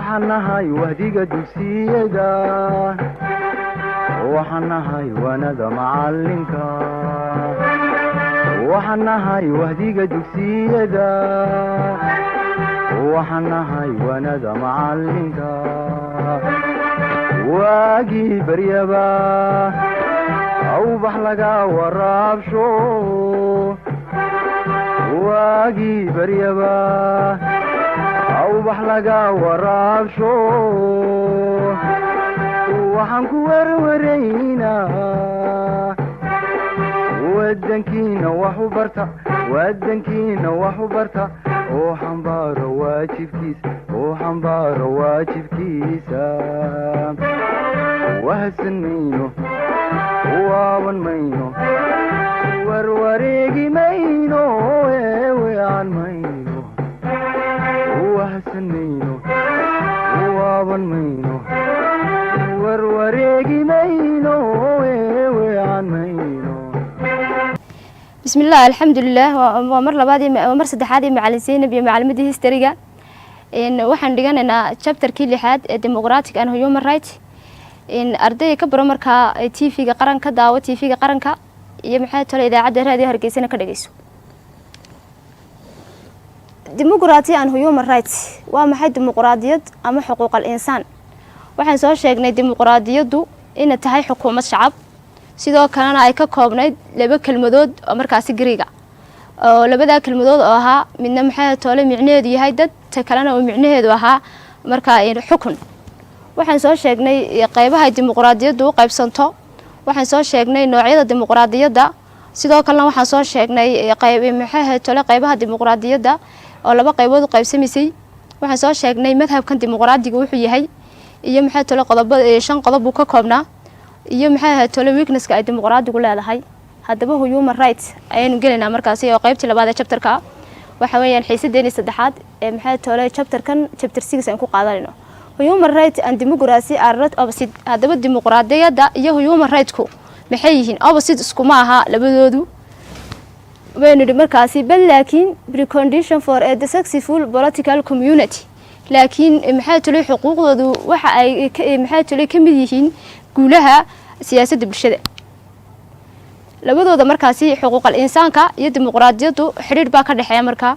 وحنهاي وهديك دوسيدا وحنهاي وانا معلمك وحنهاي وهديك دوسيدا وحنهاي وانا معلمك واجي بريبا او بحلقا ورابشو واجي بريبا او بحلقا ورابشو وحنكو ورورينا ودنكينا وحبرتا ودنكينا وحبرتا وحنبار واجب كيسا وهسنينو وابن مينو وروريقي مينو ويعن مينو وهسنينو وابن مينو وروريقي مينو ويعن مينو بسم الله الحمد لله ومر لبادي ومر سدحادي معلم زينب iyo macalmadii historyga waxaan dhiganaynaa chapterkii 6 ee democratic and human rights arday ka baro marka TV-ga qaranka daawo TV-ga qaranka iyo maxay tolo idaacadda raadiyo Hargeysa ka dhageyso democracy and human rights waa maxay dimuqraadiyad ama xuquuqul insaan waxaan soo sheegnay dimuqraadiyadu in tahay xukuumad shacab sidoo kalena ay ka koobnayd laba kelmadood oo markaasi Greek oo labada kelmadood oo ahaa midna maxay tolo micnaheedu yahay dad ta kalena oo micnaheedu ahaa marka xukun waxaan soo sheegnay qaybaha dimuqraadiyadu u qaybsanto waxaan soo sheegnay noocyada dimuqraadiyada sidoo kalena waxaan soo sheegnay maxay tolo qaybaha dimuqraadiyada oo laba qaybood u qaybsamisay waxaan soo sheegnay madhabkan dimuqraadiga wuxuu yahay iyo maxay tolo qodobada 5 qodob uu ka koobnaa iyo maxay tolo weaknesska ay dimuqraadigu leedahay haddaba human rights ayaynu gelaynaa markaasi oo qaybtii labaad ee chapterka waxa weeyaan xiisadeeni saddexaad ee maxay tolo chapterkan chapter 6 aan ku qaadanayno human rights and democracy are not opposite haddaba dimuqraadiyada iyo human rights-ku maxay yihiin opposite isku ma aha labadoodu waynu markaasi bal laakiin precondition for a successful political community laakiin maxay tolo xuquuqdoodu waxa ay maxay tolo ka mid yihiin guulaha siyaasadda bulshada labadooda markaasi xuquuqul insaanka iyo dimuqraadiyadu xiriir baa ka dhaxeeya marka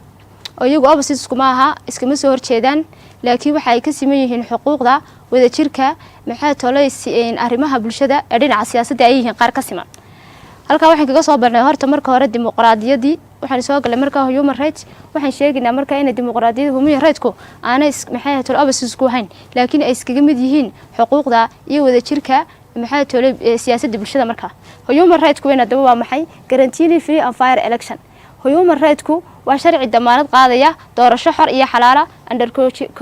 oo iyagu opposite isku ma aha iskama soo horjeedaan laakiin waxa ay ka siman yihiin xuquuqda wadajirka maxay tolo arrimaha bulshada ee dhinaca siyaasadda ay yihiin qaar ka siman halka waxaan kaga soo barnay horta marka hore dimuqraadiyadii waxaan soo galay marka human rights waxaan sheegaynaa marka in dimuqraadiyada human rights-ku aanay maxay tolo opposite isku ahayn laakiin ay iskaga mid yihiin xuquuqda iyo wadajirka maxay tolo siyaasadda bulshada marka human rights-ku weyn hadaba waa maxay guarantee free and fair election human rights-ku waa sharci damaanad qaadaya doorasho xor iyo xalaala under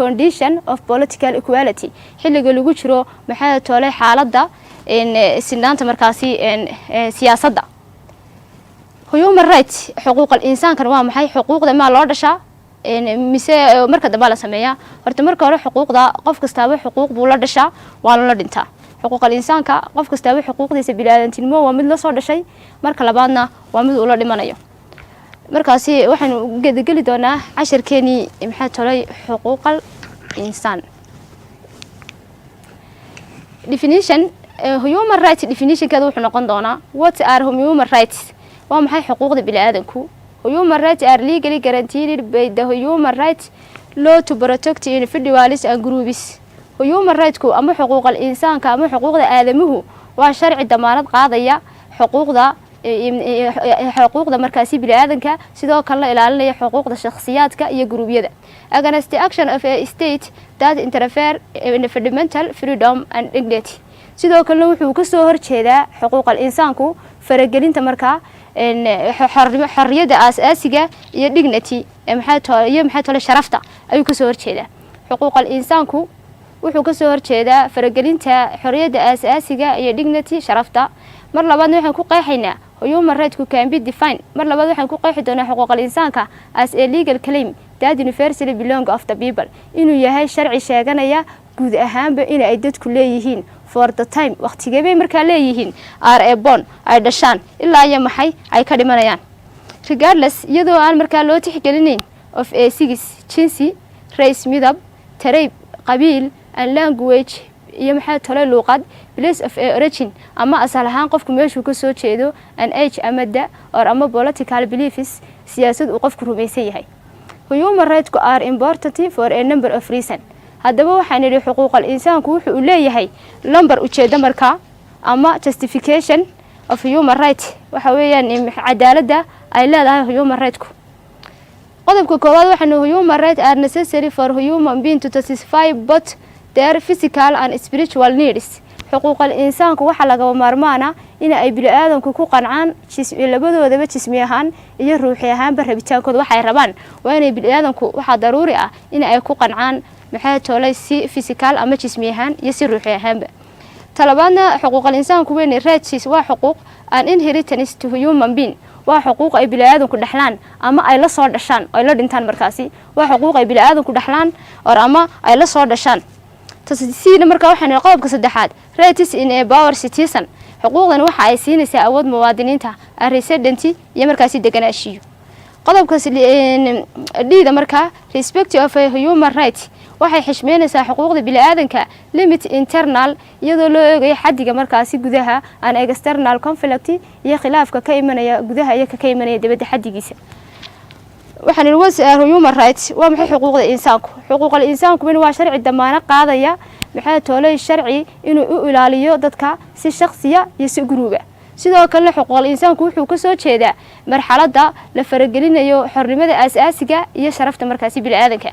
condition of political equality xilliga lagu jiro maxay tolo xaaladda sinaanta markaasi siyaasadda human rights xuquuqul insaankan waa maxay xuquuqda ma loo dhashaa mise marka dambe la sameeyaa horta marka hore xuquuqda qof kastaaba xuquuq buu la dhashaa waa la dhintaa xuquuqul insaanka qof kastaaba xuquuqdiisa bini'aadantinimo waa mid la soo dhashay marka labaadna waa mid uu la dhimanayo markaasi waxaan geli doonaa casharkeeni maxay tolay xuquuqul insaan definition human rights definition-keedu wuxuu noqon doonaa what are human rights waa maxay xuquuqda bini'aadanku human rights are legally guaranteed by the human rights law to protect individuals and groups human rights-ku ama xuquuqul insaanka ama xuquuqda aadamuhu waa sharci damaanad qaadaya xuquuqda markaasi bini'aadanka sidoo kale la ilaalinaya xuquuqda shakhsiyaadka iyo gurubyada against the action of a state that interfere in fundamental freedom and dignity sidoo kale wuxuu ka soo horjeedaa xuquuqul insaanku faragelinta marka xorriyada aasaasiga iyo dignity maxay tolo sharafta ayuu ka soo horjeedaa xuquuqul insaanku wuxuu ka soo horjeedaa faragelinta xorriyada aasaasiga iyo dignity sharafta mar labaadna waxaan ku qeexaynaa human rights-ku can be defined mar labaad waxaan ku qeexi doonaa xuquuqul insaanka as a legal claim that universally belong of the people inuu yahay sharci sheeganaya guud ahaanba in ay dadku leeyihiin for the time waqtigee bay markaa leeyihiin are a born ay dhashaan ilaa iyo maxay ay ka dhimanayaan regardless iyadoo aan markaa loo tixgelinayn of a six jinsi race midab tarayb qabiil and language iyo maxay tolay luqad place of origin ama asal ahaan qofku meeshuu ka soo jeedo an age ama da or ama political beliefs siyaasad uu qofku rumaysan yahay human rights are important for a number of reasons haddaba waxaan idhi xuquuqal insaanku wuxuu leeyahay lambar ujeedo markaa ama justification of human rights waxa weeyaan cadaaladda ay leedahay human rights qodobka koowaad waxaan human rights are necessary for human being to satisfy both their physical and spiritual needs xuquuqal insaanku waxa laga maarmaana in ay bini'aadamku ku qancaan labadoodaba jismi ahaan iyo ruuxi ahaanba rabitaankooda waxa ay rabaan waa inay bini'aadamku waxa daruuri ah in ay ku qancaan maxay toolay si physical ama jismi ahaan iyo si ruuxi ahaanba talabaadna xuquuqal insaanku weyn rights waa xuquuq an inheritance to human being waa xuquuq ay bini'aadamku dhaxlaan ama ay la soo dhashaan ay la dhintaan markaasi waa xuquuq ay bini'aadamku dhaxlaan ama ay la soo dhashaan tasdiisiina markaa waxaan qodobka saddexaad rights in a power citizen xuquuqdan waxa ay siinaysaa awood muwaadiniinta resident iyo markaasi deganaashiyo qodobka dhiida markaa respect of a human rights waxay xishmeynaysaa xuquuqda bini'aadanka limit internal iyadoo loo eegayo xadiga markaasi gudaha an external conflict iyo khilaafka ka imanaya gudaha iyo ka imanaya dibadda xadigiisa waxaan wasaaru human rights waa maxay xuquuqda insaanku xuquuqal insaanku waa sharci damaanad qaadaya maxay toolay sharci inuu u ilaaliyo dadka si shakhsiya iyo si guruuba sidoo kale xuquuqal insaanku wuxuu ka soo jeedaa marxaladda la faragelinayo xornimada aasaasiga iyo sharafta markaasi bini'aadanka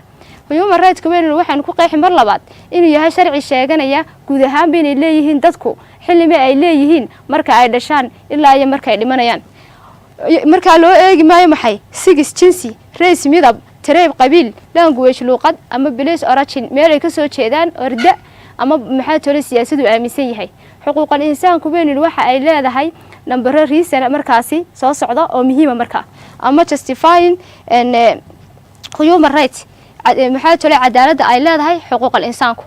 human rights waxaan ku qeexin mar labaad inuu yahay sharci sheeganaya guud ahaan inay leeyihiin dadku xilliba ay leeyihiin marka ay dhashaan ilaa iyo marka ay dhimanayaan marka loo eegi maayo maxay sigis jinsi race midab tareeb qabiil language luqad ama place origin meel ay ka soo jeedaan orda ama maxay tole siyaasadu aaminsan yahay xuquuqal insaanku waxa ay leedahay number reason markaasi soo socda oo muhiim markaa ama justifying human rights maxay tole cadaaladda ay leedahay xuquuqal insaanku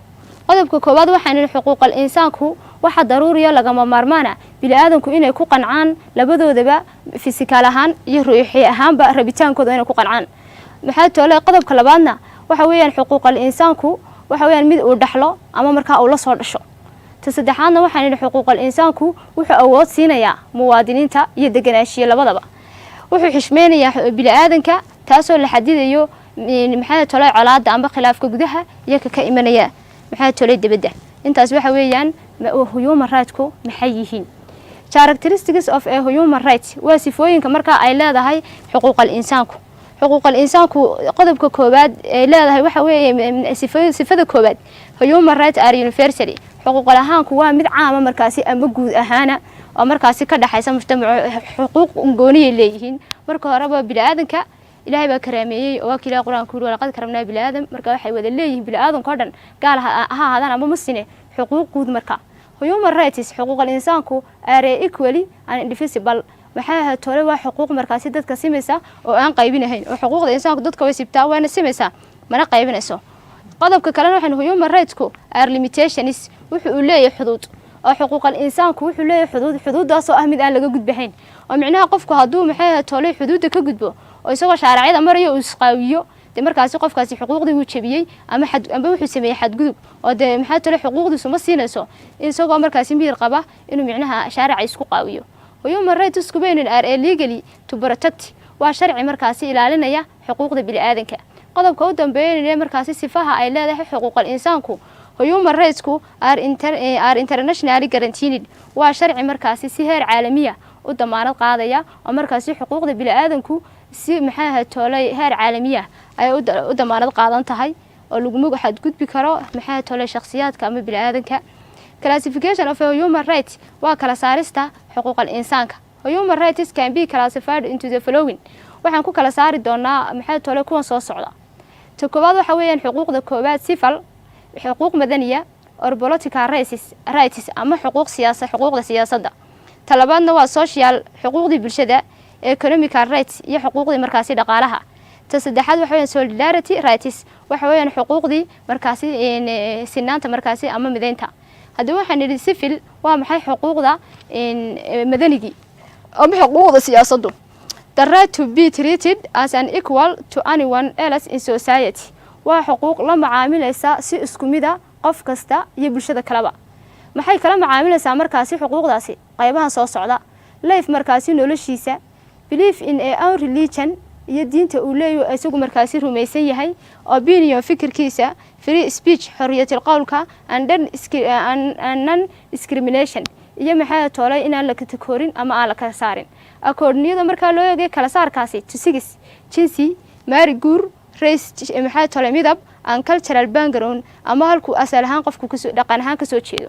qodobka koowaad waxaan xuquuqal insaanku waxa daruuriya lagama maarmaana bini'aadanku inay ku qancaan labadoodaba physical ahaan iyo ruuxi ahaanba rabitaankooda inay ku qancaan maxay tole qodobka labaadna waxa weeyaan xuquuqal insaanku waxa weeyaan mid uu dhaxlo ama markaa uu la soo dhasho saddexaadna waxaan xuquuqal insaanku wuxuu awood siinayaa muwaadiniinta iyo deganaashiye labadaba wuxuu xishmeynayaa bini'aadanka taasoo la xadidayo maxay tole colaadda ama khilaafka gudaha iyo ka imanaya maxay tole dibadda intaas waxa weeyaan human rights maxay yihiin characteristics of a human rights waa sifooyinka markaa ay leedahay xuquuqal insaanku xuquuqal insaanku qodobka koowaad ay leedahay waxa weeye sifada koowaad human rights are universal xuquuqal ahaanku waa mid caama markaasi ama guud ahaana oo markaasi ka dhaxaysa mujtamaca xuquuq gooniye leeyihiin marka horeba bini'aadanka ilaahay baa karaameeyay oo kaliya quraanku wala qad karamnaa bini'aadam marka waxay wada leeyihiin bini'aadanka oo dhan gaal ha ahaadaan ama musine xuquuq guud marka human rights xuquuqal insaanku are equally and indivisible maxay tole waa xuquuq markaasi dadka simaysa oo aan qaybinahayn oo xuquuqda insaanku dadka way sibtaa waana simaysa mana qaybinayso qodobka kale waxaan human rights are limitations wuxuu leeyahay xuduud oo xuquuqal insaanku wuxuu leeyahay xuduudaas oo ah mid aan laga gudbahayn oo micnaha qofku hadduu maxay tole xuduudda ka gudbo oo isagoo shaaricada marayo uu isqaawiyo de markaasi qofkaasi xuquuqdii uu jabiyay ama wuxuu sameeyay xadgudub oo de maxay tole xuquuqdiisu ma siinayso isagoo markaasi miyir qaba inuu micnaha shaarica isku qaawiyo human rights are legally to protect waa sharci markaasi ilaalinaya xuquuqda bini'aadanka qodobka u dambeeyay markaasi sifaha ay leedahay xuquuqal insaanku human rights are internationally guaranteed waa sharci markaasi si heer caalamiya u damaanad qaadaya oo markaasi xuquuqda bini'aadanku si maxay tolay heer caalamiya ay u damaanad qaadan tahay oo lagu magaxad gudbi karo maxay tolay shakhsiyaadka ama bini'aadanka classification of human rights waa kala saarista xuquuqal insaanka human rights can be classified into the following waxaan ku kala saari doonaa maxay tolay kuwan soo socda ta koowaad waxa weeyaan xuquuqda koowaad civil xuquuq madaniya or political rights ama xuquuqda siyaasadda ta labaadna waa social xuquuqda bulshada economical rights iyo xuquuqda markaasi dhaqaalaha ta saddexaad waxa weeyaan solidarity rights waxa weeyaan xuquuqdii markaasi sinaanta markaasi ama mideynta haddii waxaan nidhi civil waa maxay xuquuqda madanigi ama xuquuqda siyaasaddu the right to be treated as an equal to anyone else in society waa xuquuq la macaamilaysa si isku mid ah qof kasta iyo bulshada kaleba maxay kala macaamilaysaa markaasi xuquuqdaasi qaybahan soo socda life markaasi noloshiisa belief in a own religion iyo diinta uu leeyahay isagu markaasi rumaysan yahay opinion fikirkiisa free speech xorriyatul qowlka and non discrimination iyo maxay toolay inaan la katakoorin ama aan la kala saarin akoorniyada markaa loo eegay kala saarkaasi tusigis jinsi maari guur race maxay toolay midab and cultural background ama halku asal ahaan qofku kasoo dhaqan ahaan kasoo jeedo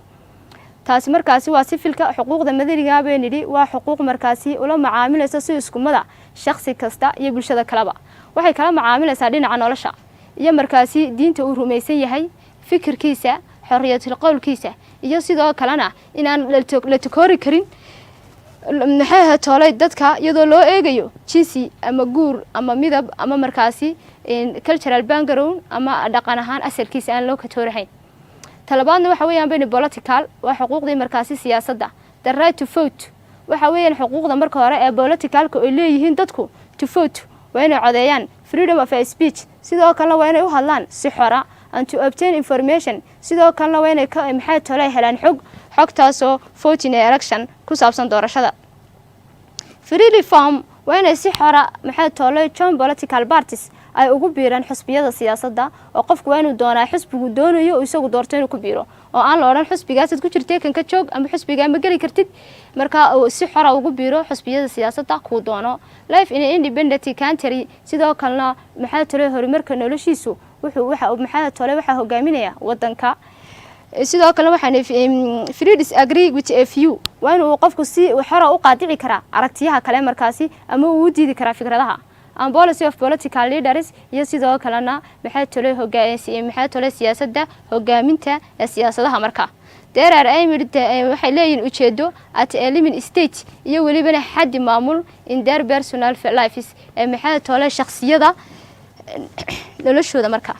taasi markaasi waa sifilka xuquuqda madaniga been yidhi waa xuquuq markaasi ula macaamilaysa si isku mid ah shakhsi kasta iyo bulshada kaleba waxay kala macaamilaysaa dhinaca nolosha iyo markaasi diinta uu rumaysan yahay fikirkiisa xorriyatul qowlkiisa iyo sidoo kalena inaan la takoori karin maxay toolay dadka iyadoo loo eegayo jinsi ama guur ama midab ama markaasi cultural background ama dhaqan ahaan asalkiisa aan loo katoorahayn talabaadna waxa weeyaan bani political waa xuquuqdii markaasi siyaasadda the right to vote waxa weeyaan xuquuqda marka hore ee politicalka ay leeyihiin dadku to vote waa inay codeeyaan freedom of speech sidoo kalena waa inay u hadlaan si xora and to obtain information sidoo kalena waa inay maxay tolay helaan xogtaasoo voting election ku saabsan doorashada free reform waa inay si xora maxay tolay join political parties ay ugu biiraan xisbiyada siyaasadda oo qofku waa inuu doonaa xisbigu doonayo oo isagu doorto inuu ku biiro oo aan la odhan xisbigaas aad ku jirtay kan ka joog ama xisbiga ma geli kartid marka si xora ugu biiro xisbiyada siyaasadda ku doono life in independent country sidoo kalena maxay tolay horumarka noloshiisu waxa hogaaminaya wadanka sidoo kale waxaan free disagree with a few waa inuu qofku si xora u qaadici karaa aragtiyaha kale markaasi ama uu u diidi karaa fikradaha and policy of political leaders iyo sidoo kalena maxay tolay siyaasadda hogaaminta ee siyaasadaha marka there are waxay leeyihiin ujeedo at a limit state iyo welibana xaddi maamul in their personal lives ee maxay tolay shakhsiyada noloshooda marka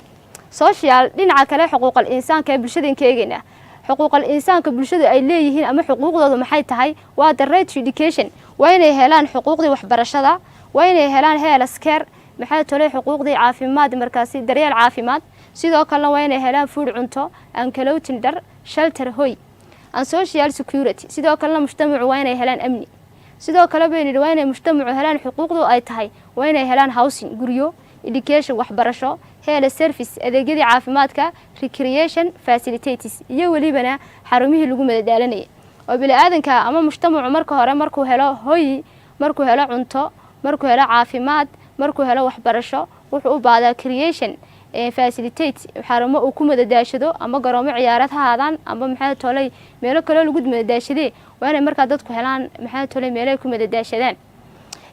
social dhinaca kale xuquuqal insaanka ee bulshada ka eegayna xuquuqal insaanka bulshada ay leeyihiin ama xuquuqdoodu maxay tahay waa the right to education waa inay helaan xuquuqdii waxbarashada waa inay helaan health care maxay tolay xuquuqdii caafimaad markaasi daryeel caafimaad sidoo kalena waa inay helaan food cunto and clothing dar shelter hoy and social security sidoo kalena mujtamacu waa inay helaan amni sidoo kale waa inay mujtamacu helaan xuquuqdu ay tahay waa inay helaan housing guryo education waxbarasho health service adeegyada caafimaadka recreation facilities iyo welibana xarumihii lagu madadaalanayay oo bini'aadanka ama mujtamacu marka hore markuu helo hoy markuu helo cunto markuu helo caafimaad markuu helo waxbarasho wuxuu u baadaa creation facilitate xarumo uu ku madadaashado ama garoomo ciyaarad ha aadaan ama maxay tolay meelo kale lagu madadaashadee waa inay markaa dadku helaan maxay tolay meelo ay ku madadaashadaan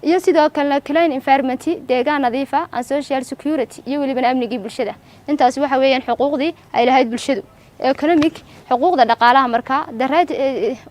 iyo sidoo kale clean environment deegaan nadiif ah and social security iyo welibana amnigii bulshada intaas waxa weeyaan xuquuqdii ay lahayd bulshadu economic xuquuqda dhaqaalaha marka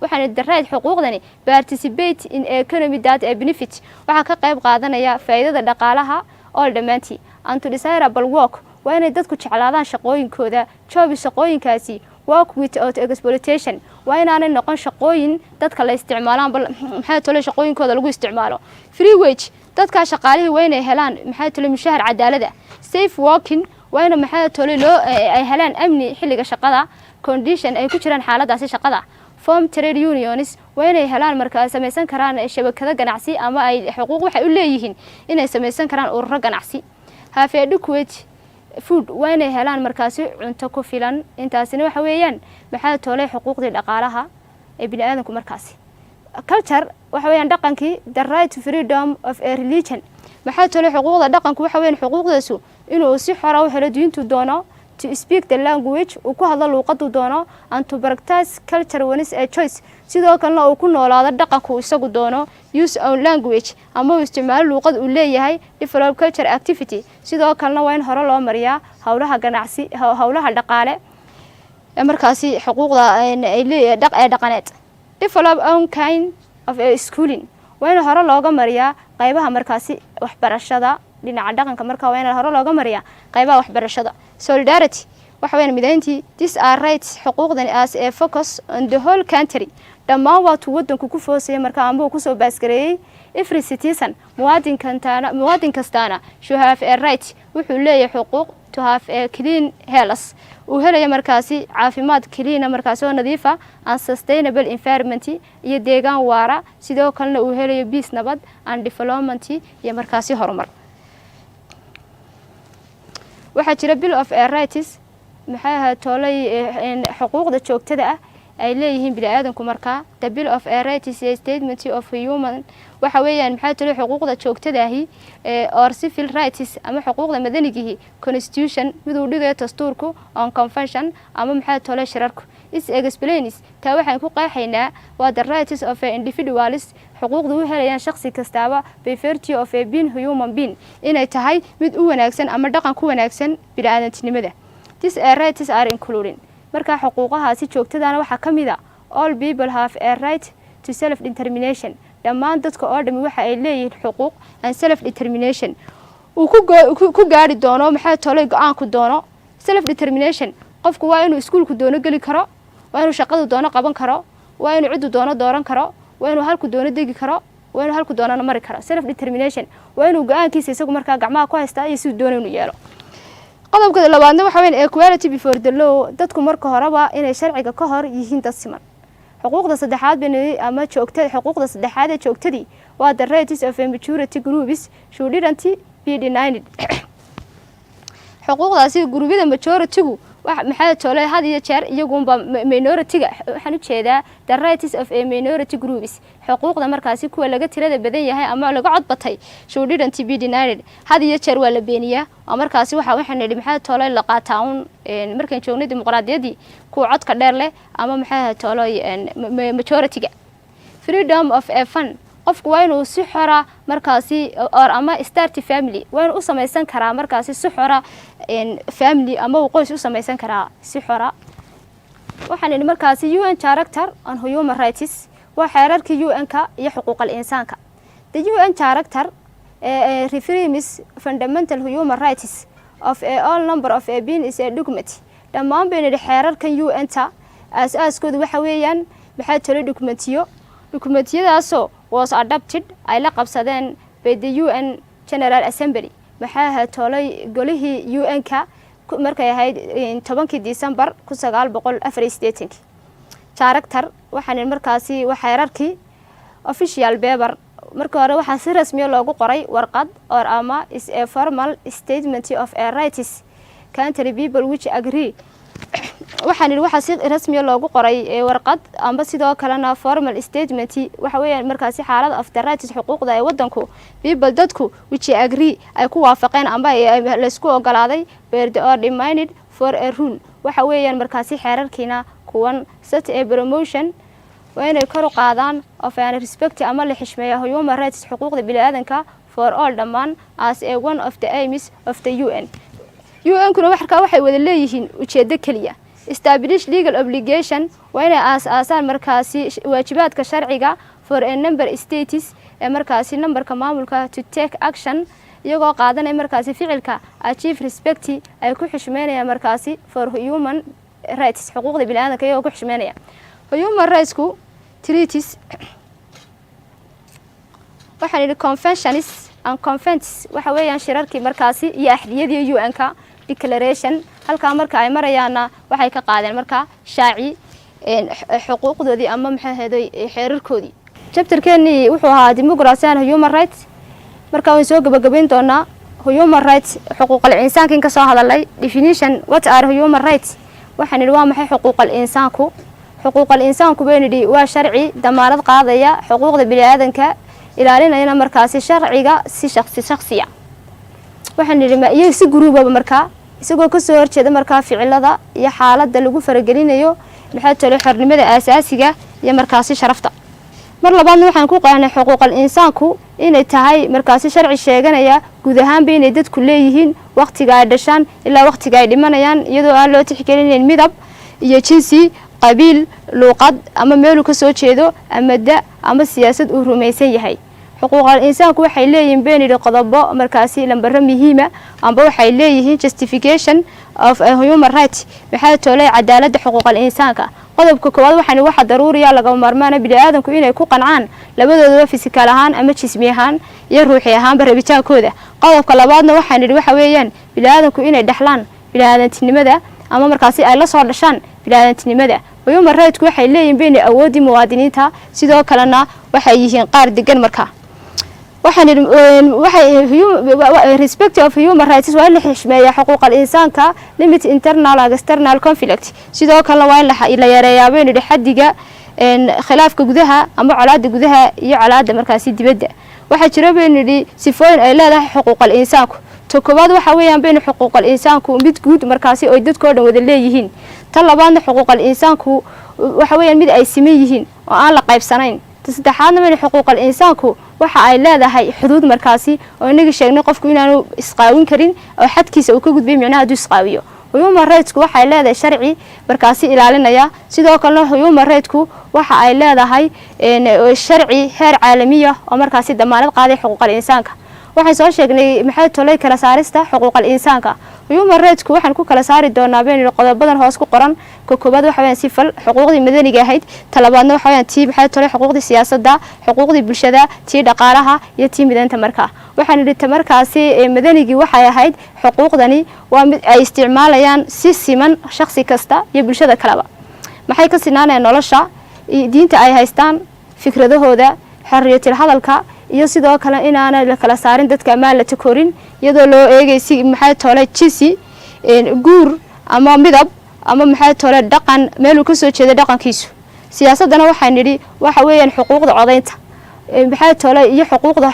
waxaan darayd xuquuqdani participate in economy that benefit waxa ka qayb qaadanaya faa'iidada dhaqaalaha oo dhamaantii and to desirable work waa inay dadku jeclaadaan shaqooyinkooda job shaqooyinkaasi work without exploitation waa inaanay noqon shaqooyin dadka la isticmaalaan bal maxay tolay shaqooyinkooda lagu isticmaalo free wage dadka shaqaalihii waa inay helaan maxay tolay mushahar cadaalada safe working waa in maxay tolay loo ay helaan amni xilliga shaqada condition ay ku jiraan xaaladaasi shaqada form trade unions waa inay helaan markaa samaysan karaan shabakado ganacsi ama ay xuquuq waxay u leeyihiin inay samaysan karaan ururo ganacsi have adequate food waa inay helaan markaasi cunto ku filan intaasina waxa weeyaan maxay tolay xuquuqdii dhaqaalaha ee bini'aadanku markaasi culture waxa weeyaan dhaqankii the right to freedom of a religion maxay tolay xuquuqda dhaqanku waxa weeyaan xuquuqdiisu inuu si xor ah u helo diintu doono to speak the language uu ku hadlo luqadu doono and to practice culture when is a choice sidoo kalena uu ku noolaado dhaqanku isagu doono use own language ama uu isticmaalo luqad uu leeyahay develop culture activity sidoo kalena waa in hore loo mariyaa hawlaha ganacsi hawlaha dhaqaale ee markaasi xuquuqda ay leeyahay dhaqaneed develop own kind of schooling waa in hore looga mariyaa qaybaha markaasi waxbarashada dhinaca dhaqanka marka waa in hore looga mariyaa qaybaha waxbarashada solidarity waxa weeyaan midayntii these are rights xuquuqdan as a focus on the whole country dhammaan waatuu wadanku ku foosaya markaa amba uu kusoo baasgareeyey every citizen muwaadin kastaana should have a right wuxuu leeyahay xuquuq to have a clean health uu helaya markaasi caafimaad clean markaasi oo nadiif ah and sustainable environment iyo deegaan waara sidoo kalena uu helayo peace nabad and development iyo markaasi horumar waxaa jira bill of rights maxay ahayd toolay xuquuqda joogtada ah ay leeyihiin bini'aadanku markaa the bill of rights is a statement of human waxa weeyaan maxay tahay xuquuqda joogtada ahi or civil rights ama xuquuqda madaniga constitution mid uu dhigayo dastuurku on convention ama maxay tahay shirarku is explains taa waxaan ku qeexaynaa waa the rights of individuals xuquuqda uu helayaan shakhsi kastaaba by virtue of a being human being inay tahay mid u wanaagsan ama dhaqan ku wanaagsan bini'aadantinimada these rights are including marka xuquuqahaasi joogtadana waxaa ka mid ah all people have a right to self determination dhammaan dadka oo dhami waxa ay leeyihiin xuquuq and self determination uu ku gaari doono maxay tolay go'aanku doono self determination qofku waa inuu iskuulku doono gali karo waa inuu shaqadu doono qaban karo waa inuu cid doono dooran karo waa inuu halku doono degi karo waa inuu halku doono mari karo self determination waa inuu go'aankiisa isagu markaa gacmaha ku haysta iyo sidoo doono inuu yeelo qodobka labaadna waxa weyn equality before the law dadku marka horeba inay sharciga ka hor yihiin dad siman xuquuqda saddexaad ama joogtada xuquuqda saddexaad ee joogtadii waa the rights of majority groups shouldn't be denied xuquuqdaasi gurubyada majority-gu maxay toolay had iyo jeer iyagunba minority-ga waxaan u jeedaa the rights of a minority groups xuquuqda markaasi kuwa laga tirada badan yahay ama laga cod batay shouldn't be denied had iyo jeer waa la beeniyaa oo markaasi waxaan nidhi maxay toolay la qaataa markaan joognay dimuqraadiyadii kuwa codka dheer leh ama maxay toolay majority-ga freedom of a fund qofku waa inuu si xora markaasi or ama start family waa inuu u samaysan karaa markaasi si xora family ama uu qoys u samaysan karaa si xora waxaan idhi markaasi UN Charter on Human Rights waa xeerarka UN-ka iyo xuquuqal insaanka the UN Charter refers fundamental human rights of all number of being is a document dhammaan bayna xeerarkan UN-ta aasaaskoodu waxa weeyaan maxay talo dokumentiyadaasoo was adopted ay la qabsadeen by the UN General Assembly maxay ahayd toolay golihii UN-ka markay ahayd 10 December 1984 Charter waxaan markaasi xeerarkii official paper marka hore waxaa si rasmi ah loogu qoray warqad or ama is a formal statement of a rights country people which agree waxaan waxa si rasmi ah loogu qoray warqad amba sidoo kalena formal statement waxa weeyaan markaasi xaalad of the rights xuquuqda ay wadanku people dadku which agree ay ku waafaqeen amba la isku ogolaaday were the demanded for a rule waxa weeyaan markaasi xeerarkiina kuwan set a promotion waa inay kor u qaadaan of an respect ama la xishmeeyo human rights xuquuqda bini'aadanka for all dhammaan as a one of the aims of the UN-kuna waxay wada leeyihiin ujeedo kaliya establish legal obligation waa inay aasaan markaasi waajibaadka sharciga for a number states ee markaasi numberka maamulka to take action iyagoo qaadanay markaasi ficilka achieve respect ay ku xishmeynayaan markaasi for human rights xuquuqda bini'aadanka iyagoo ku xishmeynaya human rights-ku treaties waxaan idhi conventions and convents waxa weeyaan shirarkii markaasi iyo axdiyadii UN-ka declaration halka marka ay marayaana waxay ka qaadeen marka shaaci xuquuqdoodii ama maxay ahayd xeerarkoodii chapterkeeni wuxuu ahaa democracy and human rights marka waan soo gabagabeyn doonaa human rights xuquuqal insaanka in ka soo hadalay definition what are human rights waxaan idhi waa maxay xuquuqal insaanku xuquuqal insaanku beenidhi waa sharci damaanad qaadaya xuquuqda bini'aadanka ilaalinayna markaasi sharciga si shakhsiya waxaan idhi ma iyo si guruubaba markaa isagoo ka soo horjeeda markaa ficilada iyo xaaladda lagu faragelinayo maxay talo xornimada aasaasiga iyo markaasi sharafta mar labaadna waxaan ku qaadanay xuquuqal insaanku inay tahay markaasi sharci sheeganaya guud ahaanba inay dadku leeyihiin waqtiga ay dhashaan ilaa waqtiga ay dhimanayaan iyadoo aan loo tixgelinayn midab iyo jinsi qabiil luuqad ama meel uu ka soo jeedo ama da ama siyaasad uu rumaysan yahay xuquuqal insaanku waxay leeyihiin beenidhi qodobo markaasi lambaro muhiima amba waxay leeyihiin justification of a human right maxay toolay cadaaladda xuquuqal insaanka qodobka koowaad waxaan waxa daruuriya laga maarmaana bini'aadanku inay ku qancaan labadooda physical ahaan ama jismi ahaan iyo ruuxi ahaan rabitaankooda qodobka labaadna waxaan nidhi waxa weeyaan bini'aadanku inay dhaxlaan bini'aadantinimada ama markaasi ay la soo dhashaan bini'aadantinimada human rights waxay leeyihiin inay awoodii muwaadiniinta sidoo kalena waxay yihiin qaar degan markaa waxaan respect of human rights waa in la xishmeeyaa xuquuqal insaanka limit internal and external conflict sidoo kale waa in la yareeyaa baynu xadiga khilaafka gudaha ama colaadda gudaha iyo colaadda markaasi dibadda waxa jira baynu sifooyin ay leedahay xuquuqal insaanku to koobaad waxa weeyaan baynu xuquuqal insaanku mid guud markaasi oo dadkoo dhan wada leeyihiin tan labaadna xuquuqal insaanku waxa weeyaan mid ay siman yihiin oo aan la qaybsanayn saddexaadna baynu xuquuqal insaanku waxa ay leedahay xuduud markaasi oo inaga sheegnay qofku inaanu isqaawin karin oo xadkiisa uu ka gudbay micnaha hadduu isqaawiyo human rights waxay leedahay sharci markaasi ilaalinaya sidoo kalena human rights waxa ay leedahay sharci heer caalamiya oo markaasi damaanad qaaday xuquuqal insaanka waxaan soo sheegnay maxay tolay kala saarista xuquuqal insaanka human rights waxaan ku kala saari doonaa been qodobadan hoos ku qoran koobaad waxa weeyaan sifal xuquuqdii madaniga ahayd talabaadna waxa weeyaan tii maxay tolay xuquuqdii siyaasadda xuquuqdii bulshada tii dhaqaalaha iyo tii mideynta markaa waxaan nidhi markaasi madanigi waxay ahayd xuquuqdani waa mid ay isticmaalayaan si siman shakhsi kasta iyo bulshada kaleba maxay ka sinaanayaan nolosha diinta ay haystaan fikradahooda xorriyatul hadalka iyo sidoo kale inaana la kala saarin dadka amaan la takorin iyadoo loo eegay si maxay tolay jinsi guur ama midab ama maxay tolay dhaqan meel uu ka soo jeedo dhaqankiisu siyaasadana waxaan nidhi waxa weeyaan xuquuqda codaynta maxay tolay iyo xuquuqda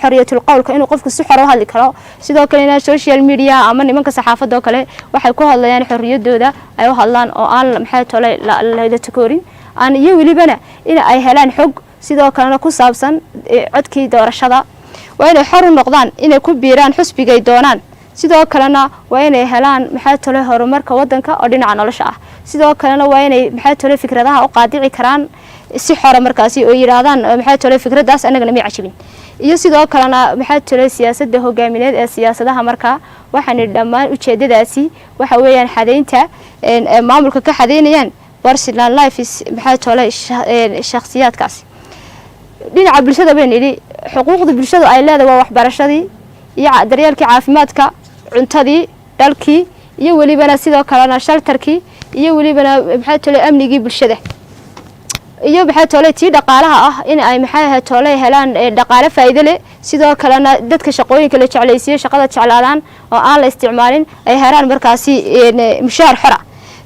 xorriyatul qowlka inuu qofku si xor u hadli karo sidoo kale in social media ama nimanka saxaafadda oo kale waxay ku hadlayaan xorriyadooda ay u hadlaan oo aan maxay tolay la takorin aan iyo welibana in ay helaan xog sidoo kalena ku saabsan codkii doorashada waa inay xor u noqdaan inay ku biiraan xusbigay doonaan sidoo kalena waa inay helaan maxay tolay horumarka wadanka oo dhinaca nolosha ah sidoo kalena waa inay maxay tolay fikradaha u qaadici karaan si xor markaasi oo yiraahdaan maxay tolay fikradaas anagana ma cajibin iyo sidoo kalena maxay tolay siyaasadda hogaamineed ee siyaasadaha markaa waxaan dhammaan ujeedadaasi waxa weeyaan xadeynta maamulka ka xadeynayaan personal life maxay tolay shakhsiyaadkaasi dhinaca bulshada baan nidhi xuquuqda bulshada ay leedahay waa waxbarashadii iyo daryeelkii caafimaadka cuntadii dhalkii iyo welibana sidoo kalena shelterkii iyo welibana maxay tolay amnigii bulshada iyo maxay tolay tii dhaqaalaha ah in ay maxay tolay helaan dhaqaale faa'iido leh sidoo kalena dadka shaqooyinka la jeclaysiyo shaqada jeclaadaan oo aan la isticmaalin ay helaan markaasi mushaar xora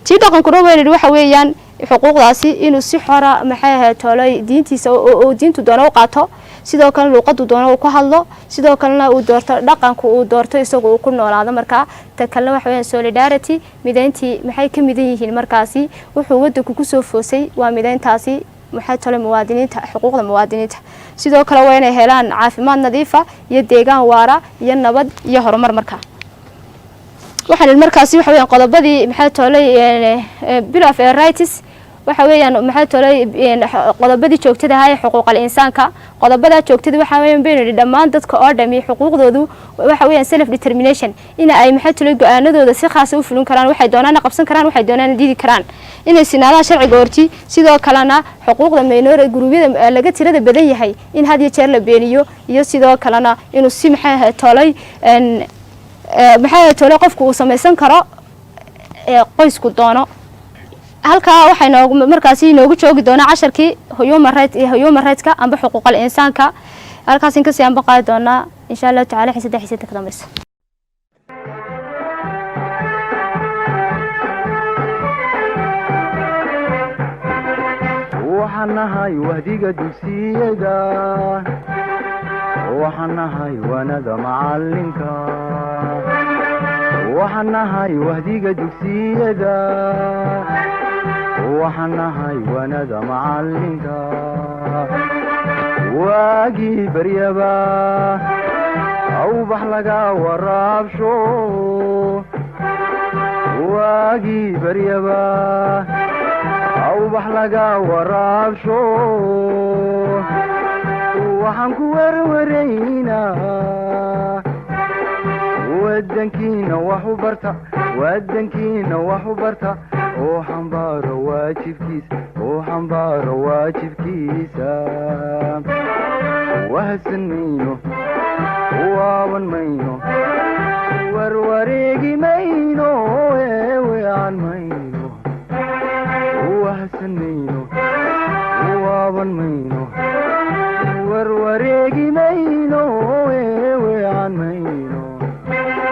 tii dhaqankuna waxa weeyaan xuquuqdaasi inuu si xora maxay tolay diintiisa oo diintu doono u qaato sidoo kale luqadu doono uu ku hadlo sidoo kalena uu doorto dhaqanku uu doorto isagoo uu ku noolaado markaa ta kale waxa weeyaan solidarity mideyntii maxay ka midan yihiin markaasi wuxuu wadanku ku soo foosay waa mideyntaasi maxay tolay muwaadiniinta xuquuqda muwaadiniinta sidoo kale waa inay helaan caafimaad nadiif ah iyo deegaan waara iyo nabad iyo horumar markaa waxaan markaasi waxa weeyaan qodobadii maxay tolay bill of rights waxa weeyaan maxay tolay qodobadii joogtada ah ee xuquuqal insaanka qodobada joogtada waxa weeyaan beenay dhammaan dadka oo dhami xuquuqdoodu waxa weeyaan self determination in ay maxay tolay go'aanadooda si khaas ah u fulin karaan waxay doonaan qabsan karaan waxay doonaan diidi karaan inay sinaadaan sharciga horti sidoo kalena xuquuqda minority gurubyada laga tirada badan yahay in had iyo jeer la beeniyo iyo sidoo kalena inuu si maxay tolay maxay tolay qofku uu samaysan karo qoysku doono halkaa waxay markaasi inoogu joogi doonaa casharkii human rights ka amba xuquuqal insaanka halkaas in ka sii anba qaadi doonaa insha Allah taala xiisada ka dambaysa waxaan nahay wahdiga dugsiyada waxaan nahay wanada macalinka waxaan nahay wahdiga dugsiyada waxaan nahay wanada macalinka waagii baryaba awbax laga waraabsho waagii baryaba awbax laga waraabsho waxaan ku warwaraynaa wadankiina wax u barta oo xambaaro waajibkiisa oo xambaaro waajibkiisa wahsan mayno waawan mayno warwareegi mayno weewean mayno wahsan mayno